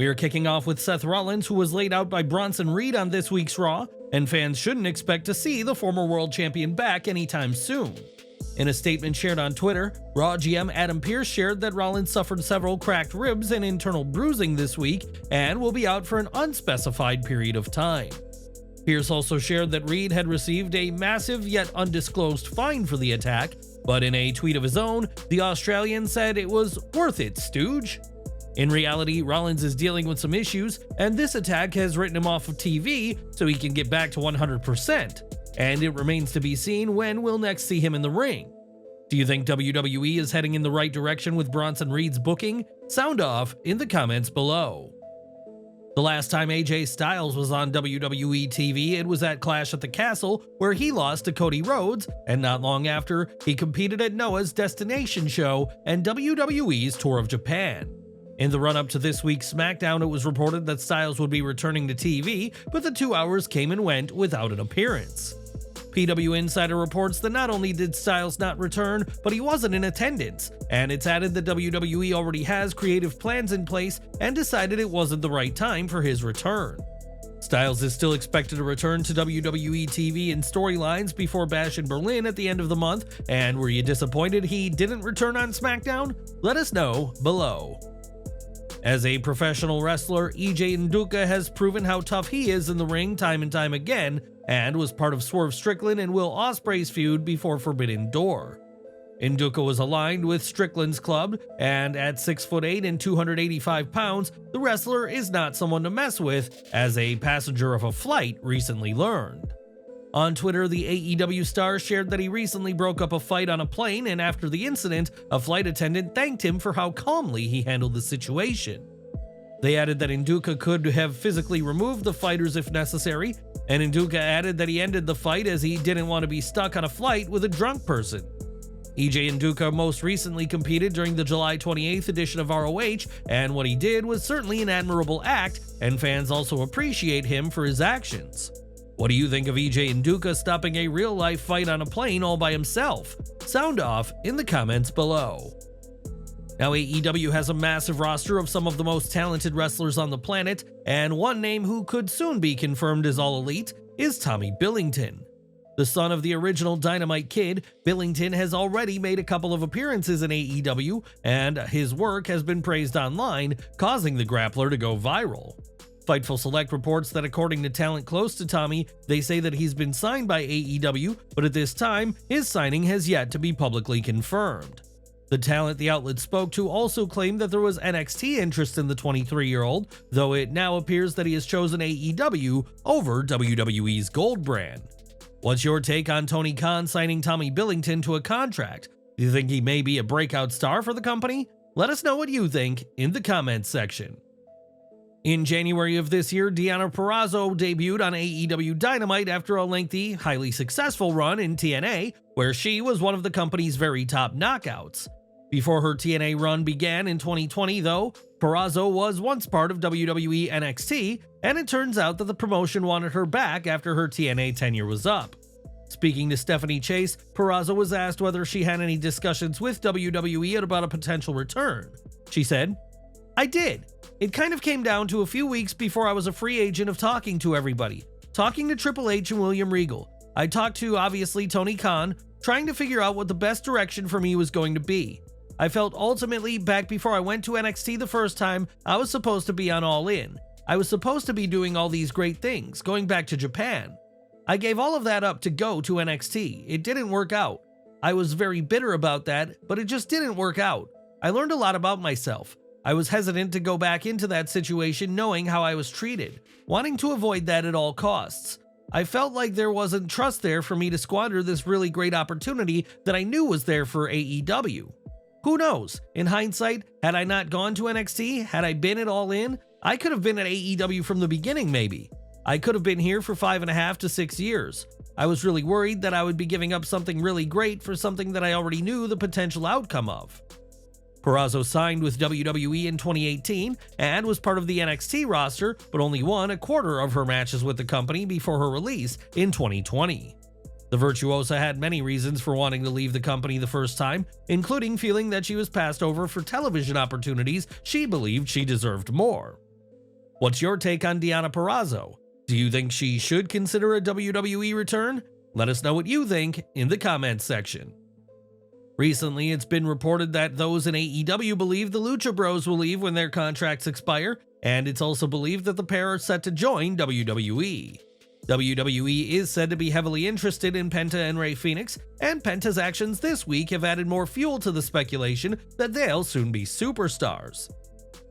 We are kicking off with Seth Rollins, who was laid out by Bronson Reed on this week's Raw, and fans shouldn't expect to see the former world champion back anytime soon. In a statement shared on Twitter, Raw GM Adam Pearce shared that Rollins suffered several cracked ribs and internal bruising this week and will be out for an unspecified period of time. Pearce also shared that Reed had received a massive yet undisclosed fine for the attack, but in a tweet of his own, the Australian said it was worth it, stooge. In reality, Rollins is dealing with some issues, and this attack has written him off of TV so he can get back to 100%, and it remains to be seen when we'll next see him in the ring. Do you think WWE is heading in the right direction with Bronson Reed's booking? Sound off in the comments below. The last time AJ Styles was on WWE TV, it was at Clash at the Castle, where he lost to Cody Rhodes, and not long after, he competed at Noah's Destination Show and WWE's Tour of Japan. In the run-up to this week's Smackdown, it was reported that Styles would be returning to TV, but the 2 hours came and went without an appearance. PW Insider reports that not only did Styles not return, but he wasn't in attendance, and it's added that WWE already has creative plans in place and decided it wasn't the right time for his return. Styles is still expected to return to WWE TV in storylines before Bash in Berlin at the end of the month, and were you disappointed he didn't return on SmackDown? Let us know below. As a professional wrestler, EJ Nduka has proven how tough he is in the ring time and time again, and was part of Swerve Strickland and Will Ospreay's feud before Forbidden Door. Nduka was aligned with Strickland's club, and at 6'8" and 285 pounds, the wrestler is not someone to mess with, as a passenger of a flight recently learned. On Twitter, the AEW star shared that he recently broke up a fight on a plane, and after the incident, a flight attendant thanked him for how calmly he handled the situation. They added that Nduka could have physically removed the fighters if necessary, and Nduka added that he ended the fight as he didn't want to be stuck on a flight with a drunk person. EJ Nduka most recently competed during the July 28th edition of ROH, and what he did was certainly an admirable act, and fans also appreciate him for his actions. What do you think of EJ Nduka stopping a real-life fight on a plane all by himself? Sound off in the comments below. Now, AEW has a massive roster of some of the most talented wrestlers on the planet, and one name who could soon be confirmed as All Elite is Tommy Billington. The son of the original Dynamite Kid, Billington has already made a couple of appearances in AEW, and his work has been praised online, causing the grappler to go viral. Fightful Select reports that according to talent close to Tommy, they say that he's been signed by AEW, but at this time, his signing has yet to be publicly confirmed. The talent the outlet spoke to also claimed that there was NXT interest in the 23-year-old, though it now appears that he has chosen AEW over WWE's Gold brand. What's your take on Tony Khan signing Tommy Billington to a contract? Do you think he may be a breakout star for the company? Let us know what you think in the comments section. In January of this year, Deonna Purrazzo debuted on AEW Dynamite after a lengthy, highly successful run in TNA, where she was one of the company's very top knockouts. Before her TNA run began in 2020, though, Purrazzo was once part of WWE NXT, and it turns out that the promotion wanted her back after her TNA tenure was up. Speaking to Stephanie Chase, Purrazzo was asked whether she had any discussions with WWE about a potential return. She said, "I did. It kind of came down to a few weeks before I was a free agent of talking to everybody, talking to Triple H and William Regal. I talked to, obviously, Tony Khan, trying to figure out what the best direction for me was going to be. I felt ultimately, back before I went to NXT the first time, I was supposed to be on All In. I was supposed to be doing all these great things, going back to Japan. I gave all of that up to go to NXT. It didn't work out. I was very bitter about that, but it just didn't work out. I learned a lot about myself. I was hesitant to go back into that situation knowing how I was treated, wanting to avoid that at all costs. I felt like there wasn't trust there for me to squander this really great opportunity that I knew was there for AEW. Who knows? In hindsight, had I not gone to NXT, had I been at All In, I could have been at AEW from the beginning maybe. I could have been here for 5.5 to 6 years. I was really worried that I would be giving up something really great for something that I already knew the potential outcome of." Purrazzo signed with WWE in 2018 and was part of the NXT roster, but only won a quarter of her matches with the company before her release in 2020. The virtuosa had many reasons for wanting to leave the company the first time, including feeling that she was passed over for television opportunities she believed she deserved more. What's your take on Deonna Purrazzo? Do you think she should consider a WWE return? Let us know what you think in the comments section. Recently, it's been reported that those in AEW believe the Lucha Bros will leave when their contracts expire, and it's also believed that the pair are set to join WWE. WWE is said to be heavily interested in Penta and Rey Fenix, and Penta's actions this week have added more fuel to the speculation that they'll soon be superstars.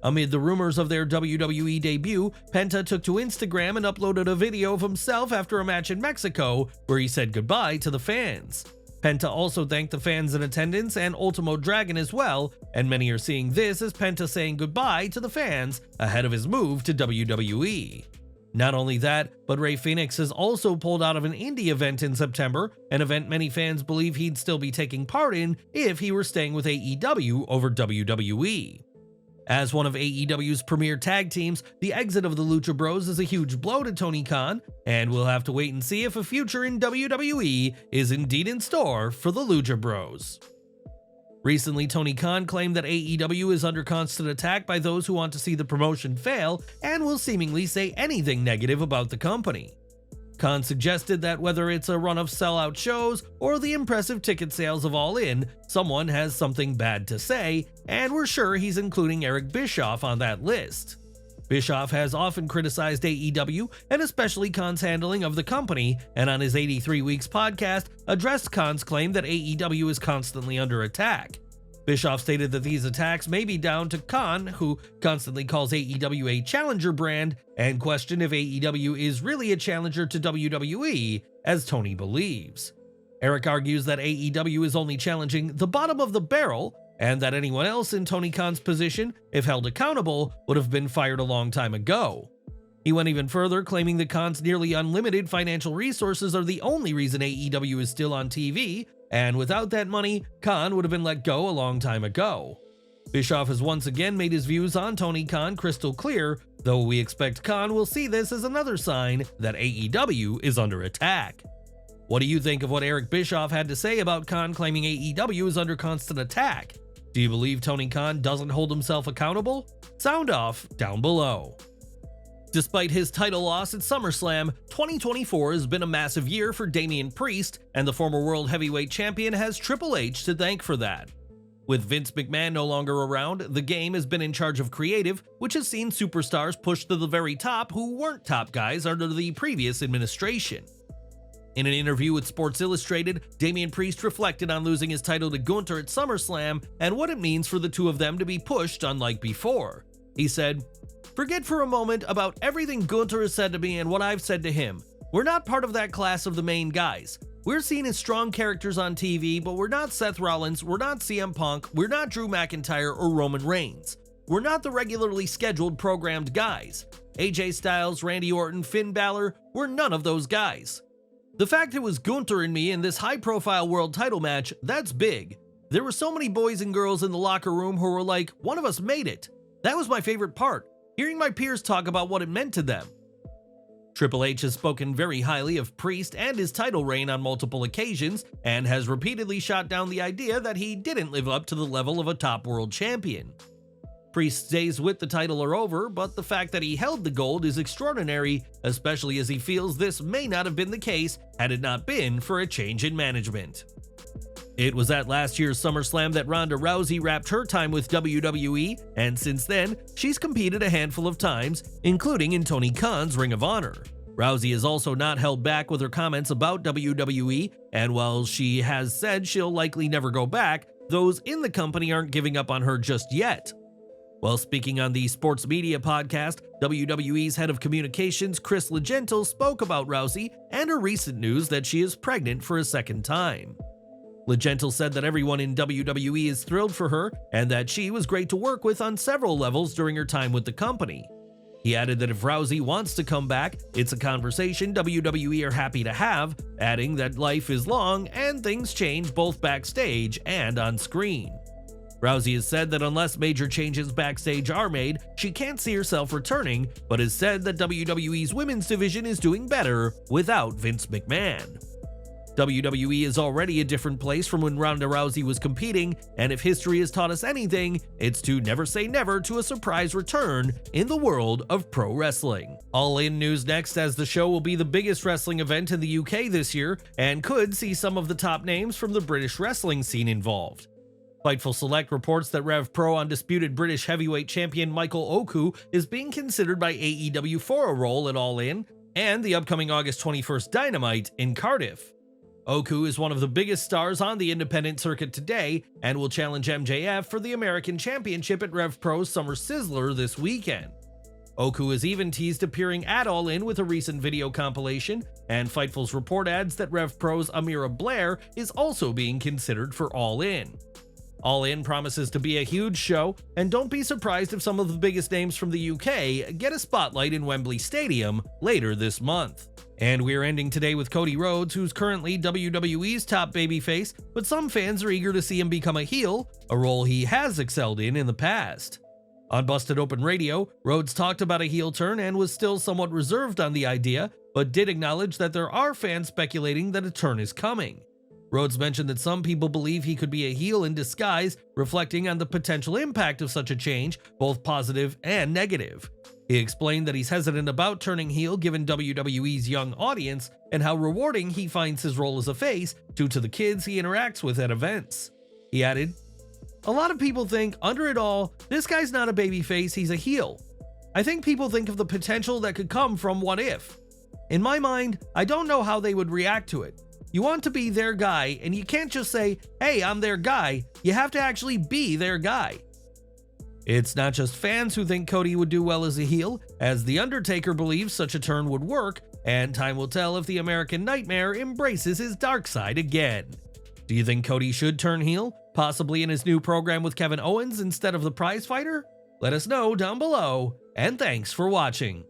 Amid the rumors of their WWE debut, Penta took to Instagram and uploaded a video of himself after a match in Mexico where he said goodbye to the fans. Penta also thanked the fans in attendance and Ultimo Dragon as well, and many are seeing this as Penta saying goodbye to the fans ahead of his move to WWE. Not only that, but Rey Fenix has also pulled out of an indie event in September, an event many fans believe he'd still be taking part in if he were staying with AEW over WWE. As one of AEW's premier tag teams, the exit of the Lucha Bros is a huge blow to Tony Khan, and we'll have to wait and see if a future in WWE is indeed in store for the Lucha Bros. Recently, Tony Khan claimed that AEW is under constant attack by those who want to see the promotion fail and will seemingly say anything negative about the company. Khan suggested that whether it's a run of sellout shows or the impressive ticket sales of All In, someone has something bad to say, and we're sure he's including Eric Bischoff on that list. Bischoff has often criticized AEW and especially Khan's handling of the company, and on his 83 Weeks podcast, addressed Khan's claim that AEW is constantly under attack. Bischoff stated that these attacks may be down to Khan, who constantly calls AEW a challenger brand, and questioned if AEW is really a challenger to WWE, as Tony believes. Eric argues that AEW is only challenging the bottom of the barrel, and that anyone else in Tony Khan's position, if held accountable, would have been fired a long time ago. He went even further, claiming that Khan's nearly unlimited financial resources are the only reason AEW is still on TV, and without that money, Khan would have been let go a long time ago. Bischoff has once again made his views on Tony Khan crystal clear, though we expect Khan will see this as another sign that AEW is under attack. What do you think of what Eric Bischoff had to say about Khan claiming AEW is under constant attack? Do you believe Tony Khan doesn't hold himself accountable? Sound off down below. Despite his title loss at SummerSlam, 2024 has been a massive year for Damian Priest, and the former World Heavyweight Champion has Triple H to thank for that. With Vince McMahon no longer around, the game has been in charge of creative, which has seen superstars pushed to the very top who weren't top guys under the previous administration. In an interview with Sports Illustrated, Damian Priest reflected on losing his title to Gunther at SummerSlam and what it means for the two of them to be pushed unlike before. He said, "Forget for a moment about everything Gunther has said to me and what I've said to him. We're not part of that class of the main guys. We're seen as strong characters on TV, but we're not Seth Rollins, we're not CM Punk, we're not Drew McIntyre or Roman Reigns. We're not the regularly scheduled programmed guys. AJ Styles, Randy Orton, Finn Balor, we're none of those guys. The fact it was Gunther and me in this high-profile world title match, that's big. There were so many boys and girls in the locker room who were like, one of us made it. That was my favorite part, hearing my peers talk about what it meant to them." Triple H has spoken very highly of Priest and his title reign on multiple occasions, and has repeatedly shot down the idea that he didn't live up to the level of a top world champion. Priest's days with the title are over, but the fact that he held the gold is extraordinary, especially as he feels this may not have been the case had it not been for a change in management. It was at last year's SummerSlam that Ronda Rousey wrapped her time with WWE, and since then, she's competed a handful of times, including in Tony Khan's Ring of Honor. Rousey has also not held back with her comments about WWE, and while she has said she'll likely never go back, those in the company aren't giving up on her just yet. While speaking on the Sports Media podcast, WWE's head of communications, Chris Legentil, spoke about Rousey and her recent news that she is pregnant for a second time. Legentil said that everyone in WWE is thrilled for her and that she was great to work with on several levels during her time with the company. He added that if Rousey wants to come back, it's a conversation WWE are happy to have, adding that life is long and things change both backstage and on screen. Rousey has said that unless major changes backstage are made, she can't see herself returning, but has said that WWE's women's division is doing better without Vince McMahon. WWE is already a different place from when Ronda Rousey was competing, and if history has taught us anything, it's to never say never to a surprise return in the world of pro wrestling. All In news next, as the show will be the biggest wrestling event in the UK this year and could see some of the top names from the British wrestling scene involved. Fightful Select reports that Rev Pro Undisputed British Heavyweight Champion Michael Oku is being considered by AEW for a role at All In and the upcoming August 21st Dynamite in Cardiff. Oku is one of the biggest stars on the independent circuit today and will challenge MJF for the American Championship at Rev Pro's Summer Sizzler this weekend. Oku has even teased appearing at All In with a recent video compilation, and Fightful's report adds that Rev Pro's Amira Blair is also being considered for All In. All In promises to be a huge show, and don't be surprised if some of the biggest names from the UK get a spotlight in Wembley Stadium later this month. And we're ending today with Cody Rhodes, who's currently WWE's top babyface, but some fans are eager to see him become a heel, a role he has excelled in the past. On Busted Open Radio, Rhodes talked about a heel turn and was still somewhat reserved on the idea, but did acknowledge that there are fans speculating that a turn is coming. Rhodes mentioned that some people believe he could be a heel in disguise, reflecting on the potential impact of such a change, both positive and negative. He explained that he's hesitant about turning heel given WWE's young audience and how rewarding he finds his role as a face due to the kids he interacts with at events. He added, "A lot of people think, under it all, this guy's not a babyface, he's a heel. I think people think of the potential that could come from What If. In my mind, I don't know how they would react to it. You want to be their guy, and you can't just say, hey, I'm their guy. You have to actually be their guy." It's not just fans who think Cody would do well as a heel, as The Undertaker believes such a turn would work, and time will tell if the American Nightmare embraces his dark side again. Do you think Cody should turn heel, possibly in his new program with Kevin Owens instead of the prize fighter? Let us know down below, and thanks for watching.